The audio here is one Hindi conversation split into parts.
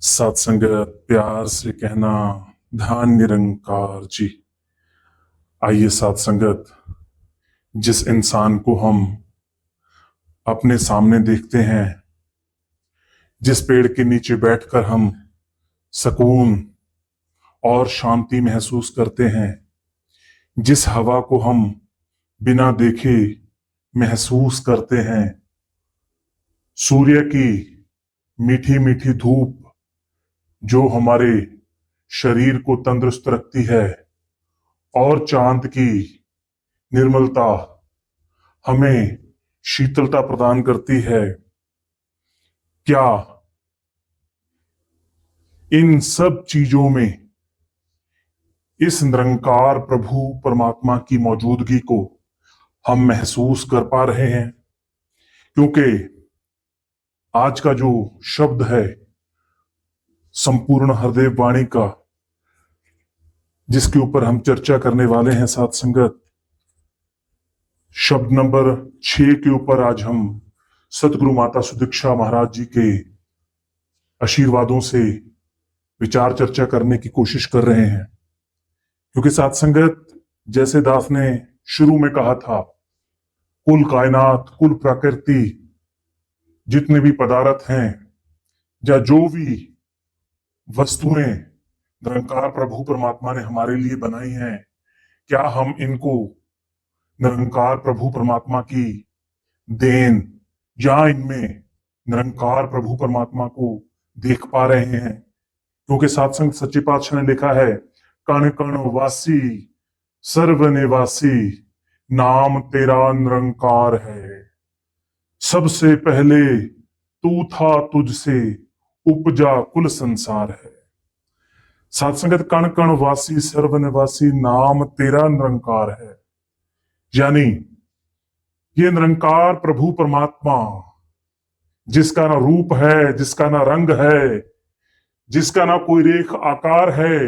सात संगत प्यार से कहना ध्यान निरंकार जी। आइए सात संगत, जिस इंसान को हम अपने सामने देखते हैं, जिस पेड़ के नीचे बैठकर हम सुकून और शांति महसूस करते हैं, जिस हवा को हम बिना देखे महसूस करते हैं, सूर्य की मीठी मीठी धूप जो हमारे शरीर को तंदुरुस्त रखती है और चांद की निर्मलता हमें शीतलता प्रदान करती है, क्या इन सब चीजों में इस निरंकार प्रभु परमात्मा की मौजूदगी को हम महसूस कर पा रहे हैं? क्योंकि आज का जो शब्द है संपूर्ण हृदय वाणी का, जिसके ऊपर हम चर्चा करने वाले हैं साथ संगत, शब्द नंबर 6 के ऊपर आज हम सतगुरु माता सुदीक्षा महाराज जी के आशीर्वादों से विचार चर्चा करने की कोशिश कर रहे हैं। क्योंकि साथ संगत, जैसे दास ने शुरू में कहा था, कुल कायनात, कुल प्रकृति, जितने भी पदार्थ हैं या जो भी वस्तुएं निरंकार प्रभु परमात्मा ने हमारे लिए बनाई हैं, क्या हम इनको निरंकार प्रभु परमात्मा की देन या इनमें निरंकार प्रभु परमात्मा को देख पा रहे हैं? क्योंकि सात्संग सच्चे पातशाह ने लिखा है, कण कण वासी सर्व निवासी नाम तेरा निरंकार है, सबसे पहले तू था तुझसे उपजा कुल संसार है। सात्संगत, कण कण वासी सर्व निवासी नाम तेरा निरंकार है, यानी ये निरंकार प्रभु परमात्मा, जिसका ना रूप है, जिसका ना रंग है, जिसका ना कोई रेख आकार है,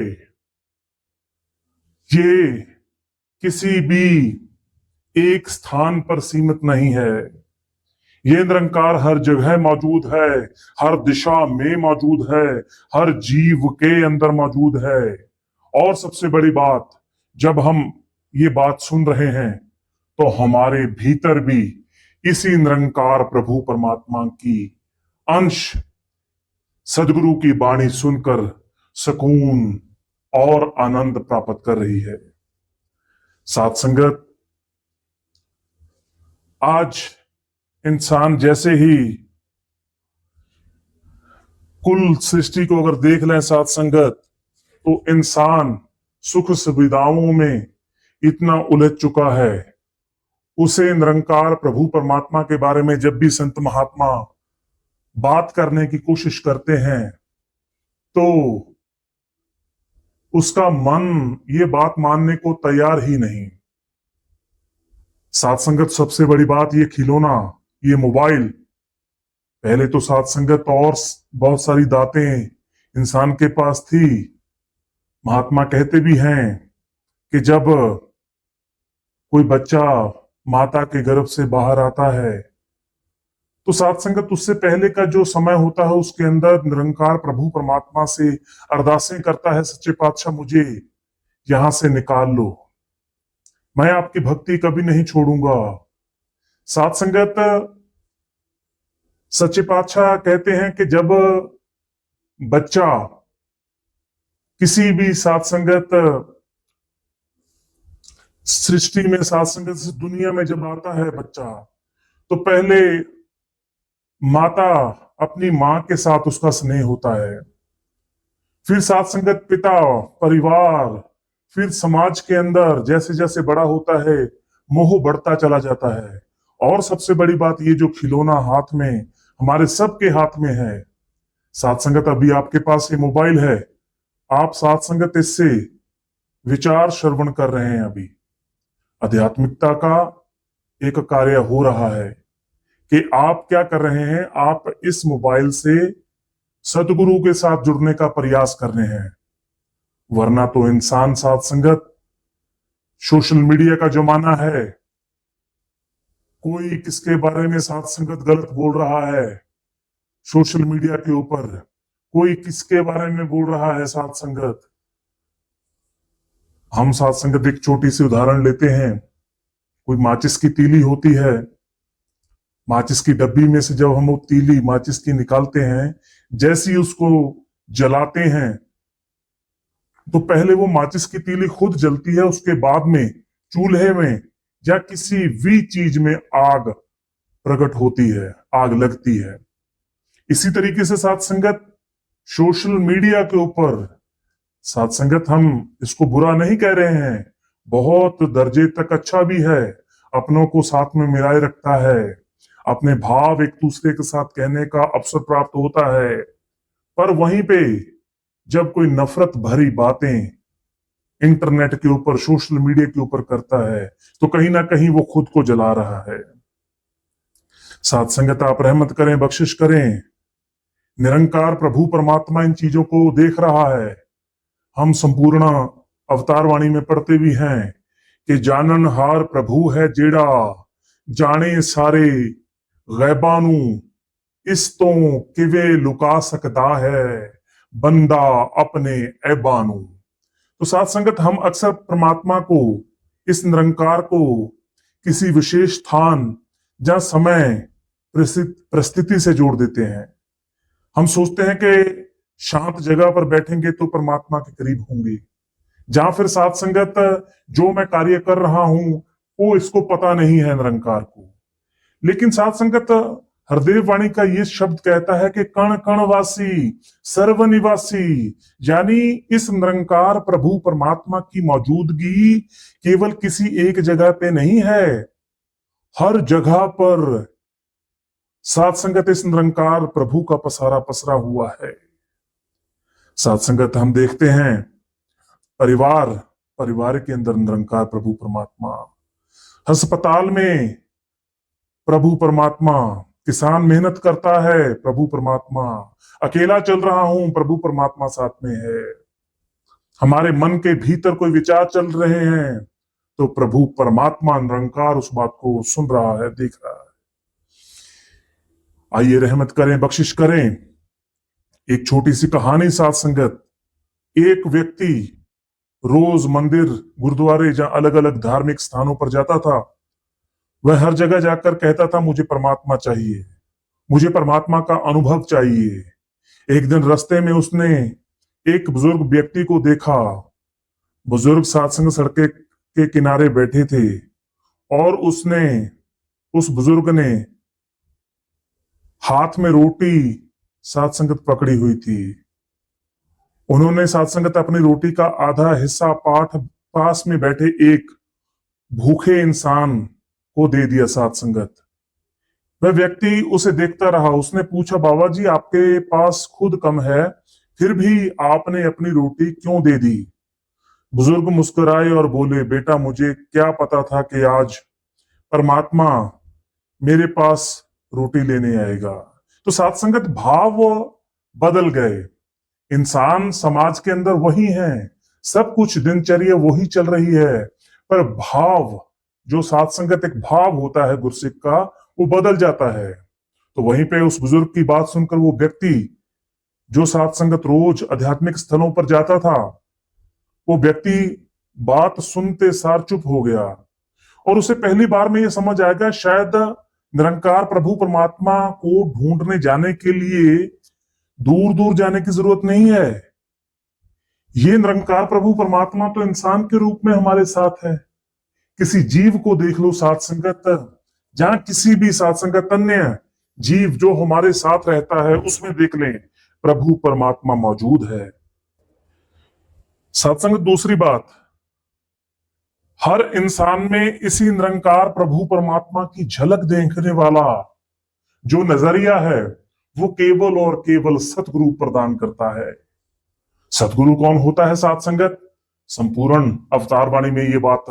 ये किसी भी एक स्थान पर सीमित नहीं है। ये निरंकार हर जगह मौजूद है, हर दिशा में मौजूद है, हर जीव के अंदर मौजूद है। और सबसे बड़ी बात, जब हम ये बात सुन रहे हैं तो हमारे भीतर भी इसी निरंकार प्रभु परमात्मा की अंश सदगुरु की वाणी सुनकर सुकून और आनंद प्राप्त कर रही है। साथ संगत, आज इंसान जैसे ही कुल सृष्टि को अगर देख लें साथ संगत, तो इंसान सुख सुविधाओं में इतना उलझ चुका है, उसे निरंकार प्रभु परमात्मा के बारे में जब भी संत महात्मा बात करने की कोशिश करते हैं तो उसका मन ये बात मानने को तैयार ही नहीं। साथ संगत, सबसे बड़ी बात, ये खिलौना, ये मोबाइल, पहले तो साथ संगत और बहुत सारी दातें इंसान के पास थी। महात्मा कहते भी हैं कि जब कोई बच्चा माता के गर्भ से बाहर आता है तो साथ संगत उससे पहले का जो समय होता है उसके अंदर निरंकार प्रभु परमात्मा से अरदासें करता है, सच्चे पातशाह मुझे यहां से निकाल लो, मैं आपकी भक्ति कभी नहीं छोड़ूंगा। साथ संगत, सच्चे पातशाह कहते हैं कि जब बच्चा किसी भी साथ संगत सृष्टि में, साथ संगत दुनिया में जब आता है बच्चा, तो पहले माता, अपनी मां के साथ उसका स्नेह होता है, फिर साथ संगत पिता, परिवार, फिर समाज के अंदर जैसे जैसे बड़ा होता है मोह बढ़ता चला जाता है। और सबसे बड़ी बात, ये जो खिलौना हाथ में, हमारे सबके हाथ में है साथ संगत, अभी आपके पास ये मोबाइल है, आप साथ संगत इससे विचार श्रवण कर रहे हैं। अभी आध्यात्मिकता का एक कार्य हो रहा है कि आप क्या कर रहे हैं, आप इस मोबाइल से सतगुरु के साथ जुड़ने का प्रयास कर रहे हैं। वरना तो इंसान साथ संगत, सोशल मीडिया का जमाना है, कोई किसके बारे में साथ संगत गलत बोल रहा है सोशल मीडिया के ऊपर, कोई किसके बारे में बोल रहा है साध संगत? हम साध संगत एक छोटी सी उदाहरण लेते हैं। कोई माचिस की तीली होती है, माचिस की डब्बी में से जब हम वो तीली माचिस की निकालते हैं, जैसे ही उसको जलाते हैं तो पहले वो माचिस की तीली खुद जलती है, उसके बाद में चूल्हे में या किसी भी चीज में आग प्रकट होती है, आग लगती है। इसी तरीके से साथ संगत सोशल मीडिया के ऊपर, साथ संगत हम इसको बुरा नहीं कह रहे हैं, बहुत दर्जे तक अच्छा भी है, अपनों को साथ में मिलाए रखता है, अपने भाव एक दूसरे के साथ कहने का अवसर प्राप्त होता है। पर वहीं पे जब कोई नफरत भरी बातें इंटरनेट के ऊपर, सोशल मीडिया के ऊपर करता है, तो कहीं ना कहीं वो खुद को जला रहा है। साथ संगत आप रहमत करें, बख्शिश करें। निरंकार प्रभु परमात्मा इन चीजों को देख रहा है। हम संपूर्ण अवतार वाणी में पढ़ते भी हैं कि जानन हार प्रभु है जेड़ा, जाने सारे गैबानू, इस तो किवे लुका सकता है बंदा अपने ऐबानू। तो साथ संगत हम अक्सर परमात्मा को, इस निरंकार को किसी विशेष स्थान या समय परिस्थिति से जोड़ देते हैं। हम सोचते हैं कि शांत जगह पर बैठेंगे तो परमात्मा के करीब होंगे, जहां फिर साथ संगत जो मैं कार्य कर रहा हूं वो इसको पता नहीं है निरंकार को। लेकिन साथ संगत हरदेव वाणी का ये शब्द कहता है कि कण कण वासी सर्वनिवासी, यानी इस निरंकार प्रभु परमात्मा की मौजूदगी केवल किसी एक जगह पे नहीं है, हर जगह पर साथ संगत इस निरंकार प्रभु का पसारा पसरा हुआ है। साथ संगत हम देखते हैं परिवार के अंदर निरंकार प्रभु परमात्मा, अस्पताल में प्रभु परमात्मा, किसान मेहनत करता है प्रभु परमात्मा, अकेला चल रहा हूं प्रभु परमात्मा साथ में है, हमारे मन के भीतर कोई विचार चल रहे हैं तो प्रभु परमात्मा निरंकार उस बात को सुन रहा है, देख रहा है। आइए रहमत करें, बख्शिश करें। एक छोटी सी कहानी साथ संगत। एक व्यक्ति रोज मंदिर, गुरुद्वारे या अलग अलग धार्मिक स्थानों पर जाता था। वह हर जगह जाकर कहता था मुझे परमात्मा चाहिए, मुझे परमात्मा का अनुभव चाहिए। एक दिन रास्ते में उसने एक बुजुर्ग व्यक्ति को देखा। बुजुर्ग सत्संग सड़क के किनारे बैठे थे और उस बुजुर्ग ने हाथ में रोटी साथ संगत पकड़ी हुई थी। उन्होंने साथ संगत अपनी रोटी का आधा हिस्सा पास में बैठे एक भूखे इंसान को दे दिया। साथ संगत वह व्यक्ति उसे देखता रहा। उसने पूछा, बाबा जी आपके पास खुद कम है, फिर भी आपने अपनी रोटी क्यों दे दी? बुजुर्ग मुस्कुराए और बोले, बेटा मुझे क्या पता था कि आज परमात्मा मेरे पास रोटी लेने आएगा। तो साथ संगत भाव बदल गए। इंसान समाज के अंदर वही है, सब कुछ दिनचर्या वही चल रही है, पर भाव, जो साथ संगत एक भाव होता है गुरसिक का, वो बदल जाता है। तो वहीं पे उस बुजुर्ग की बात सुनकर वो व्यक्ति जो साथ संगत रोज आध्यात्मिक स्थलों पर जाता था, वो व्यक्ति बात सुनते सार चुप हो गया और उसे पहली बार में ये समझ आएगा शायद निरंकार प्रभु परमात्मा को ढूंढने जाने के लिए दूर दूर जाने की जरूरत नहीं है। ये निरंकार प्रभु परमात्मा तो इंसान के रूप में हमारे साथ है। किसी जीव को देख लो साथ संगत, जहां किसी भी साथ संगत अन्य जीव जो हमारे साथ रहता है उसमें देख लें प्रभु परमात्मा मौजूद है। साथ संगत दूसरी बात, हर इंसान में इसी निरंकार प्रभु परमात्मा की झलक देखने वाला जो नजरिया है वो केवल और केवल सतगुरु प्रदान करता है। सतगुरु कौन होता है साथ संगत? संपूर्ण अवतार वाणी में ये बात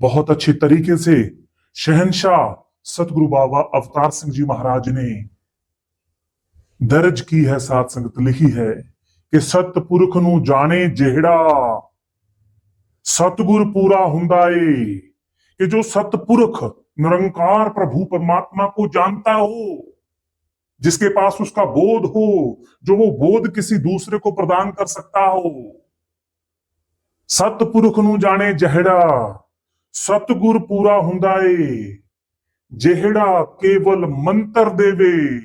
बहुत अच्छी तरीके से शहंशाह सतगुरु बाबा अवतार सिंह जी महाराज ने दर्ज की है, साथ संगत लिखी है कि सतपुरख नू जाने जेड़ा सतगुर पूरा हुंदा ए। कि जो सतपुरख निरंकार प्रभु परमात्मा को जानता हो जिसके पास उसका बोध हो, जो वो बोध किसी दूसरे को प्रदान कर सकता हो। सतपुरुष नु जाने जहड़ा, सतगुर पूरा हुंदा है, जेहड़ा केवल मंत्र देवे।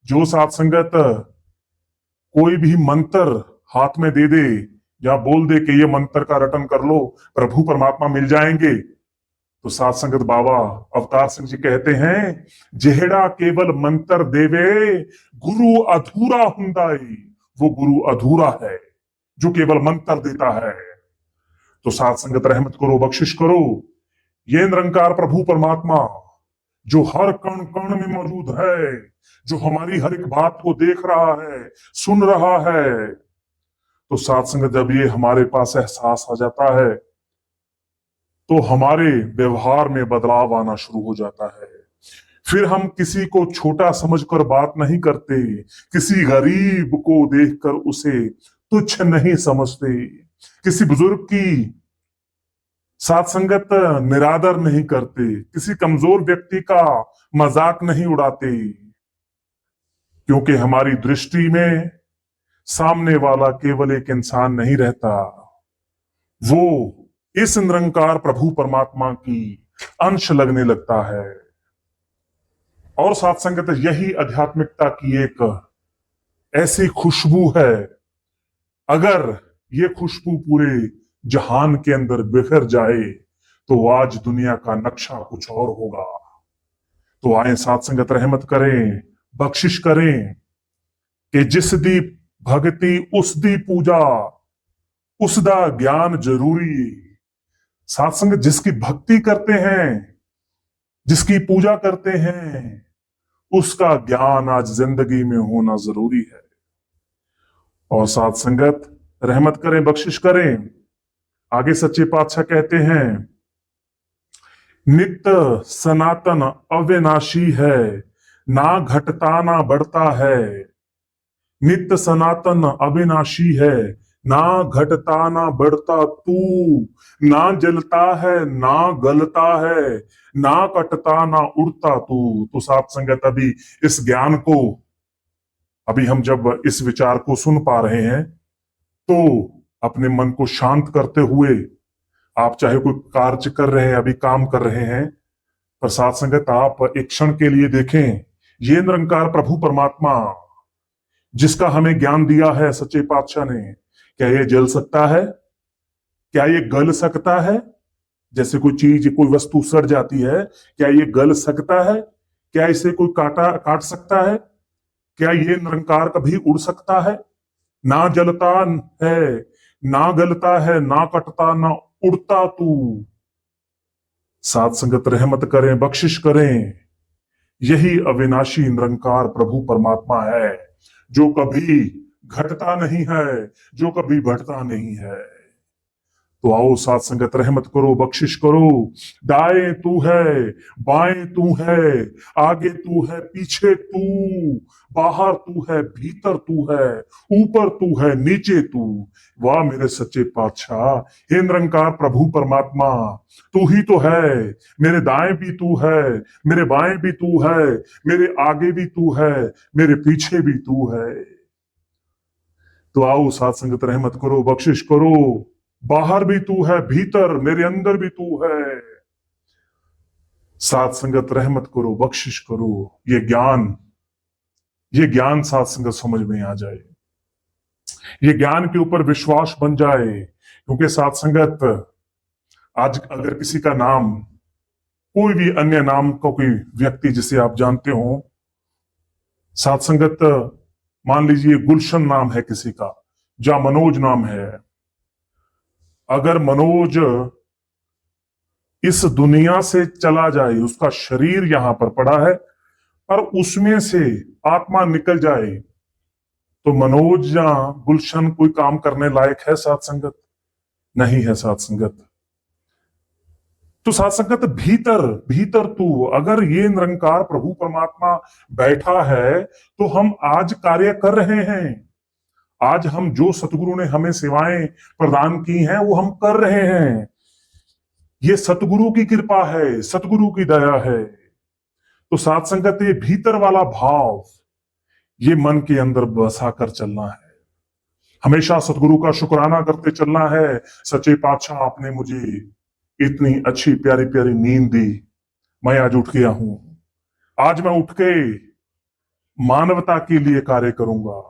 जो साथ संगत कोई भी मंत्र हाथ में दे दे या बोल दे कि ये मंत्र का रटन कर लो, प्रभु परमात्मा मिल जाएंगे, तो साथ संगत बाबा अवतार सिंह जी कहते हैं, जेहड़ा केवल मंत्र देवे गुरु अधूरा हुंदा है। वो गुरु अधूरा है जो केवल मंत्र देता है। तो साथ संगत रहमत करो, बख्शिश करो, ये निरंकार प्रभु परमात्मा जो हर कण कण में मौजूद है, जो हमारी हर एक बात को देख रहा है, सुन रहा है, तो साथ संगत जब ये हमारे पास एहसास आ जाता है तो हमारे व्यवहार में बदलाव आना शुरू हो जाता है। फिर हम किसी को छोटा समझकर बात नहीं करते, किसी गरीब को देखकर उसे तुच्छ नहीं समझते, किसी बुजुर्ग की साथ संगत निरादर नहीं करते, किसी कमजोर व्यक्ति का मजाक नहीं उड़ाते, क्योंकि हमारी दृष्टि में सामने वाला केवल एक इंसान नहीं रहता, वो इस निरंकार प्रभु परमात्मा की अंश लगने लगता है। और साथ संगत यही आध्यात्मिकता की एक ऐसी खुशबू है, अगर ये खुशबू पूरे जहान के अंदर बिखर जाए तो आज दुनिया का नक्शा कुछ और होगा। तो आए साथ संगत रहमत करें, बख्शिश करें कि जिस दी भक्ति उस दी पूजा, उस दा ज्ञान जरूरी। साथ संगत जिसकी भक्ति करते हैं, जिसकी पूजा करते हैं, उसका ज्ञान आज जिंदगी में होना जरूरी है। और साथ संगत रहमत करें, बख्शिश करें, आगे सच्चे पातशाह कहते हैं, नित्य सनातन अविनाशी है, ना घटता ना बढ़ता है। नित्य सनातन अविनाशी है, ना घटता ना बढ़ता तू, ना जलता है ना गलता है, ना कटता ना उड़ता तू। तो साथ संगत अभी इस ज्ञान को, अभी हम जब इस विचार को सुन पा रहे हैं तो अपने मन को शांत करते हुए, आप चाहे कोई कार्य कर रहे हैं, अभी काम कर रहे हैं, पर साथ संगत आप एक क्षण के लिए देखें, ये निरंकार प्रभु परमात्मा जिसका हमें ज्ञान दिया है सच्चे पातशाह ने, क्या ये जल सकता है? क्या ये गल सकता है? जैसे कोई चीज, कोई वस्तु सड़ जाती है, क्या ये गल सकता है? क्या इसे कोई काट सकता है? क्या ये निरंकार कभी उड़ सकता है? ना जलता है, ना गलता है, ना कटता ना उड़ता तू। साथ संगत रहमत करें, बख्शिश करें, यही अविनाशी निरंकार प्रभु परमात्मा है जो कभी घटता नहीं है, जो कभी बढ़ता नहीं है। तो आओ साथ संगत रहमत करो, बख्शिश करो, दाएं तू है, बाएं तू है, आगे तू है, पीछे तू, बाहर तू है, भीतर तू है, ऊपर तू है, नीचे तू। वाह मेरे सच्चे पातशाह, हे निरंकार प्रभु परमात्मा, तू ही तो है, मेरे दाएं भी तू है, मेरे बाएं भी तू है, मेरे आगे भी तू है, मेरे पीछे भी तू है। तो आओ साथ संगत रहमत करो, बख्शिश करो, बाहर भी तू है, भीतर मेरे अंदर भी तू है। साथ संगत रहमत करो, बख्शिश करो, ये ज्ञान साथ संगत समझ में आ जाए, ये ज्ञान के ऊपर विश्वास बन जाए। क्योंकि साथ संगत आज अगर किसी का नाम, कोई भी अन्य नाम का कोई व्यक्ति जिसे आप जानते हो, साथ संगत मान लीजिए गुलशन नाम है किसी का, या मनोज नाम है, अगर मनोज इस दुनिया से चला जाए, उसका शरीर यहां पर पड़ा है, और उसमें से आत्मा निकल जाए, तो मनोज या गुलशन कोई काम करने लायक है साथ संगत? नहीं है साथ संगत। तो साथ संगत भीतर भीतर तू, अगर ये निरंकार प्रभु परमात्मा बैठा है तो हम आज कार्य कर रहे हैं। आज हम जो सतगुरु ने हमें सेवाएं प्रदान की हैं वो हम कर रहे हैं। ये सतगुरु की कृपा है, सतगुरु की दया है। तो साथ संगत ये भीतर वाला भाव, ये मन के अंदर बसा कर चलना है। हमेशा सतगुरु का शुक्राना करते चलना है। सच्चे पातशाह आपने मुझे इतनी अच्छी प्यारी प्यारी नींद दी, मैं आज उठ गया हूं। आज मैं उठ के मानवता के लिए कार्य करूंगा।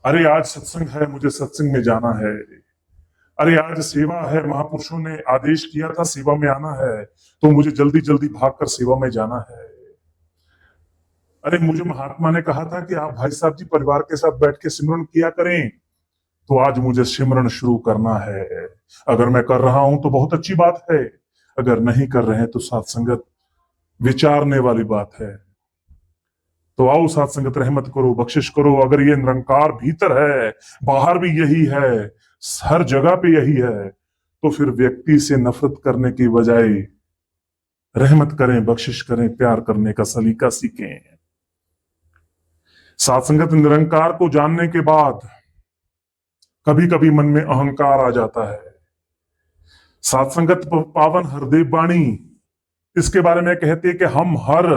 अरे आज सत्संग है, मुझे सत्संग में जाना है। अरे आज सेवा है, महापुरुषों ने आदेश किया था सेवा में आना है, तो मुझे जल्दी जल्दी भागकर सेवा में जाना है। अरे मुझे महात्मा ने कहा था कि आप भाई साहब जी परिवार के साथ बैठ के सिमरन किया करें, तो आज मुझे सिमरन शुरू करना है। अगर मैं कर रहा हूं तो बहुत अच्छी बात है, अगर नहीं कर रहे हैं तो साथ संगत विचारने वाली बात है। तो आओ साथ संगत, रहमत करो, बख्शिश करो। अगर ये निरंकार भीतर है, बाहर भी यही है, हर जगह पे यही है, तो फिर व्यक्ति से नफरत करने की बजाय रहमत करें, बख्शिश करें, प्यार करने का सलीका सीखें। साथ संगत, निरंकार को जानने के बाद कभी कभी मन में अहंकार आ जाता है। साथ संगत, पावन हरदेव वाणी इसके बारे में कहते हैं कि हम हर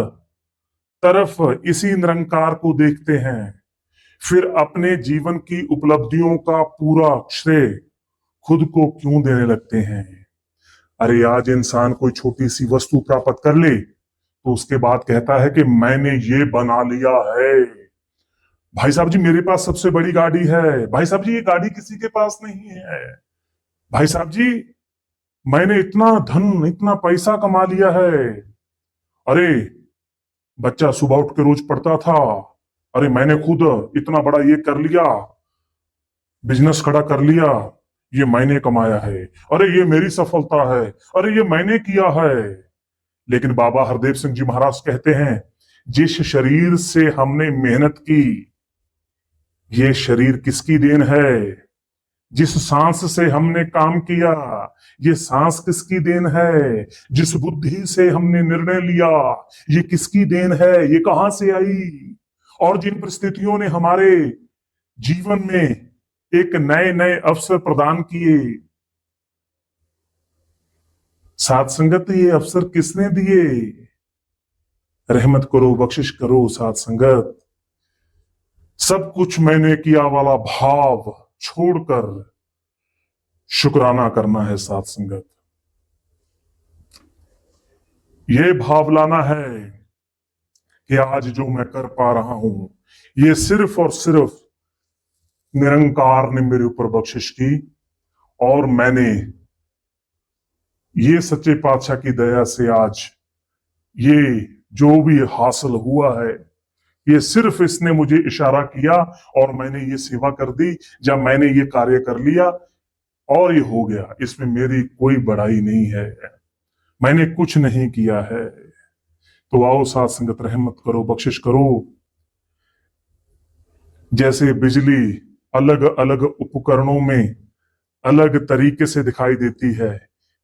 तरफ इसी निरंकार को देखते हैं, फिर अपने जीवन की उपलब्धियों का पूरा श्रेय खुद को क्यों देने लगते हैं। अरे आज इंसान कोई छोटी सी वस्तु प्राप्त कर ले तो उसके बाद कहता है कि मैंने ये बना लिया है। भाई साहब जी मेरे पास सबसे बड़ी गाड़ी है, भाई साहब जी ये गाड़ी किसी के पास नहीं है, भाई साहब जी मैंने इतना धन इतना पैसा कमा लिया है। अरे बच्चा सुबह उठ के रोज पढ़ता था, अरे मैंने खुद इतना बड़ा ये कर लिया, बिजनेस खड़ा कर लिया, ये मैंने कमाया है, अरे ये मेरी सफलता है, अरे ये मैंने किया है। लेकिन बाबा हरदेव सिंह जी महाराज कहते हैं, जिस शरीर से हमने मेहनत की, ये शरीर किसकी देन है। जिस सांस से हमने काम किया, ये सांस किसकी देन है। जिस बुद्धि से हमने निर्णय लिया, ये किसकी देन है, ये कहां से आई। और जिन परिस्थितियों ने हमारे जीवन में एक नए नए अवसर प्रदान किए, साथ संगत ये अवसर किसने दिए। रहमत करो, बख्शिश करो साथ संगत। सब कुछ मैंने किया वाला भाव छोड़कर शुक्राना करना है साथ संगत। ये भाव लाना है कि आज जो मैं कर पा रहा हूं, ये सिर्फ और सिर्फ निरंकार ने मेरे ऊपर बख्शिश की, और मैंने ये सच्चे पातशाह की दया से आज ये जो भी हासिल हुआ है, ये सिर्फ इसने मुझे इशारा किया और मैंने ये सेवा कर दी, जब मैंने ये कार्य कर लिया और ये हो गया। इसमें मेरी कोई बड़ाई नहीं है, मैंने कुछ नहीं किया है। तो आओ साथ संगत, रहमत करो, बख्शिश करो। जैसे बिजली अलग अलग उपकरणों में अलग तरीके से दिखाई देती है,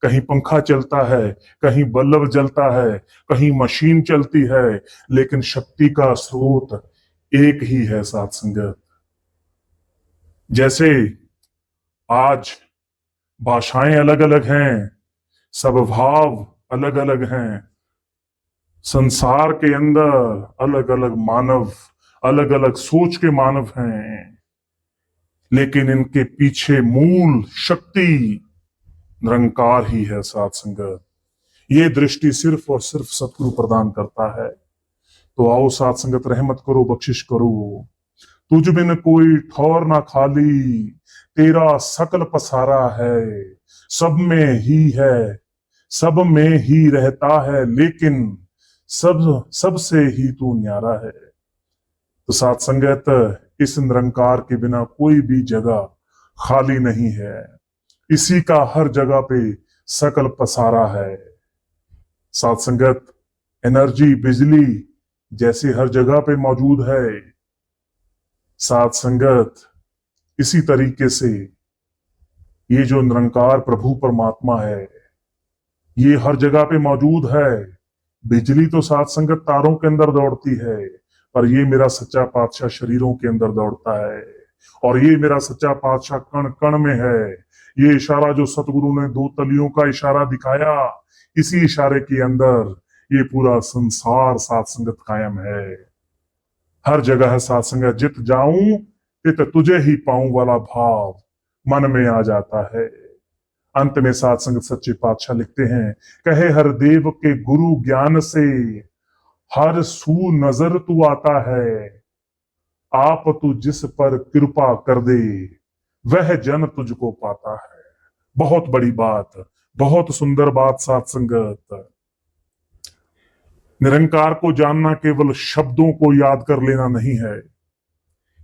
कहीं पंखा चलता है, कहीं बल्ब जलता है, कहीं मशीन चलती है, लेकिन शक्ति का स्रोत एक ही है साथ संगत। जैसे आज भाषाएं अलग अलग हैं, सब भाव अलग अलग हैं, संसार के अंदर अलग अलग मानव, अलग अलग सोच के मानव हैं, लेकिन इनके पीछे मूल शक्ति निरंकार ही है साथ संगत। ये दृष्टि सिर्फ और सिर्फ सतगुरु प्रदान करता है। तो आओ साथ संगत, रहमत करो, बख्शिश करो। तुझ बिन कोई ठौर ना खाली, तेरा सकल पसारा है, सब में ही है, सब में ही रहता है, लेकिन सबसे ही तू न्यारा है। तो साथ संगत, इस निरंकार के बिना कोई भी जगह खाली नहीं है, इसी का हर जगह पे सकल पसारा है। साथ संगत, एनर्जी, बिजली जैसे हर जगह पे मौजूद है, साथ संगत इसी तरीके से ये जो निरंकार प्रभु परमात्मा है, ये हर जगह पे मौजूद है। बिजली तो साथ संगत तारों के अंदर दौड़ती है, पर ये मेरा सच्चा पातशाह शरीरों के अंदर दौड़ता है, और ये मेरा सच्चा पातशाह कण कण में है। ये इशारा जो सतगुरु ने दो तलियों का इशारा दिखाया, इसी इशारे के अंदर ये पूरा संसार साथ संगत कायम है। हर जगह साथ संगत जित जाऊं तित तुझे ही पाऊं वाला भाव मन में आ जाता है। अंत में साथ संगत सच्चे पातशाह लिखते हैं, कहे हर देव के गुरु ज्ञान से हर सू नजर तू आता है। आप तू जिस पर कृपा कर दे वह जन तुझको पाता है। बहुत बड़ी बात, बहुत सुंदर बात साथ संगत। निरंकार को जानना केवल शब्दों को याद कर लेना नहीं है।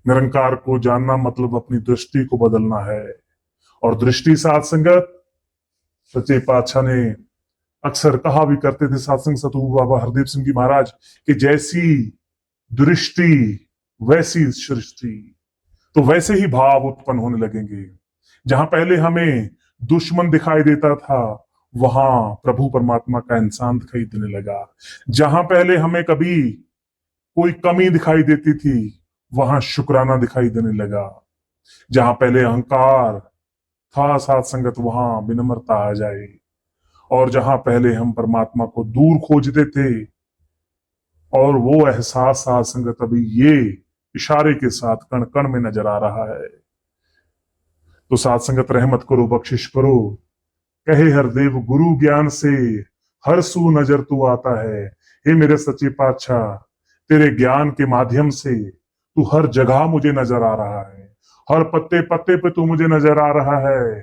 निरंकार को जानना मतलब अपनी दृष्टि को बदलना है। और दृष्टि साथ संगत सच्चे पातशाह ने अक्सर कहा भी करते थे सत्संग सतगुरु बाबा हरदेव सिंह जी महाराज कि जैसी दृष्टि वैसी सृष्टि। तो वैसे ही भाव उत्पन्न होने लगेंगे। जहां पहले हमें दुश्मन दिखाई देता था वहां प्रभु परमात्मा का इंसान दिखाई देने लगा। जहां पहले हमें कभी कोई कमी दिखाई देती थी वहां शुक्राना दिखाई देने लगा। जहां पहले अहंकार था साथ संगत वहां विनम्रता आ जाए। और जहां पहले हम परमात्मा को दूर खोजते थे और वो एहसास साथ संगत अभी ये इशारे के साथ कण कण में नजर आ रहा है। तो साथ संगत रहमत करो, बख्शिश करो। कहे हर देव गुरु ज्ञान से हर सू नजर तू आता है। हे मेरे सच्चे पातशाह, तेरे ज्ञान के माध्यम से तू हर जगह मुझे नजर आ रहा है। हर पत्ते पत्ते पे तू मुझे नजर आ रहा है।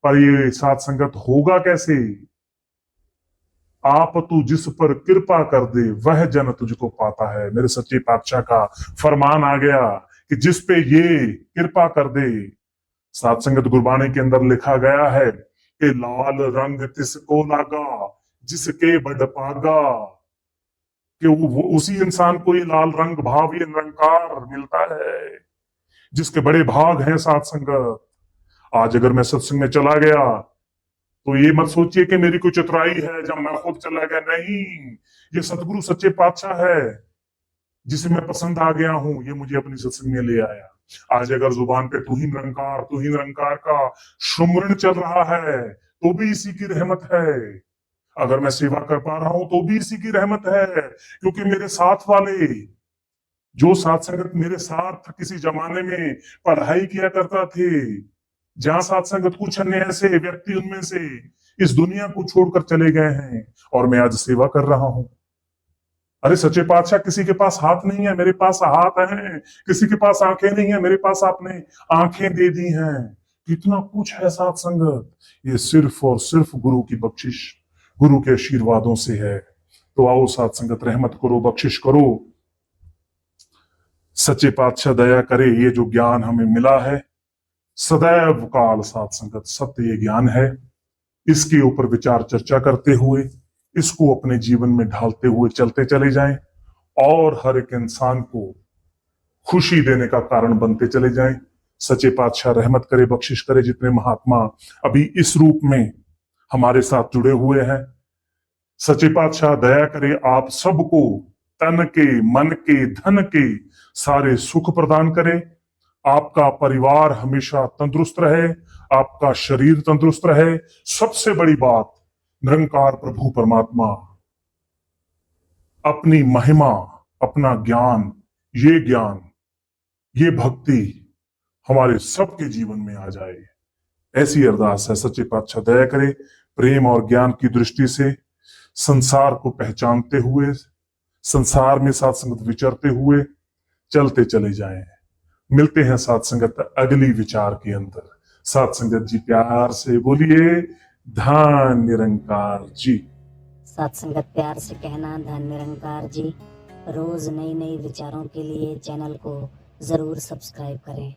पर ये साथ संगत होगा कैसे? आप तू जिस पर कृपा कर दे वह जन तुझको पाता है। मेरे सच्चे पातशाह का फरमान आ गया कि जिस पे ये कृपा कर दे। साथ संगत गुरबाणी के अंदर लिखा गया है कि लाल रंग तिसको लागा जिसके बड़ पागा। कि वो उसी इंसान को ये लाल रंग भाव ये निरंकार मिलता है जिसके बड़े भाग हैं साथ संगत। आज अगर मैं सत्संग में चला गया तो ये मत सोचिए कि मेरी कोई चतुराई है जब मैं खुद चला गया। नहीं, ये सतगुरु सच्चे पातशाह है जिसे मैं पसंद आ गया हूं, ये मुझे अपनी सत्संग में ले आया। आज अगर जुबान पे तू ही निरंकार का सुमरन चल रहा है तो भी इसी की रहमत है। अगर मैं सेवा कर पा रहा हूं तो भी इसी की रहमत है। क्योंकि मेरे साथ वाले जो साथ संगत मेरे साथ किसी जमाने में पढ़ाई किया करता थे, जहां साथ संगत कुछ अन्य ऐसे व्यक्ति उनमें से इस दुनिया को छोड़कर चले गए हैं और मैं आज सेवा कर रहा हूं। अरे सच्चे पातशाह, किसी के पास हाथ नहीं है, मेरे पास हाथ है। किसी के पास आंखें नहीं है, मेरे पास आपने आंखें दे दी हैं। कितना कुछ है साथ संगत। ये सिर्फ और सिर्फ गुरु की बख्शिश, गुरु के आशीर्वादों से है। तो आओ साथ संगत रहमत करो, बख्शिश करो। सच्चे पातशाह दया करे। ये जो ज्ञान हमें मिला है सदैव काल साथ संगत सत्य ये ज्ञान है। इसके ऊपर विचार चर्चा करते हुए इसको अपने जीवन में ढालते हुए चलते चले जाएं और हर एक इंसान को खुशी देने का कारण बनते चले जाएं। सच्चे पातशाह रहमत करे, बख्शिश करे। जितने महात्मा अभी इस रूप में हमारे साथ जुड़े हुए हैं, सच्चे पातशाह दया करे आप सबको तन के, मन के, धन के सारे सुख प्रदान करे। आपका परिवार हमेशा तंदुरुस्त रहे, आपका शरीर तंदुरुस्त रहे। सबसे बड़ी बात, निरंकार प्रभु परमात्मा अपनी महिमा, अपना ज्ञान, ये भक्ति हमारे सबके जीवन में आ जाए, ऐसी अरदास है। सच्चे पातशाह दया करे। प्रेम और ज्ञान की दृष्टि से संसार को पहचानते हुए, संसार में साथ संगत विचरते हुए चलते चले जाएं। मिलते हैं साथ संगत अगली विचार के अंदर। साथ संगत जी प्यार से बोलिए धन निरंकार जी। साथ संगत प्यार से कहना धन निरंकार जी। रोज नई नई विचारों के लिए चैनल को जरूर सब्सक्राइब करें।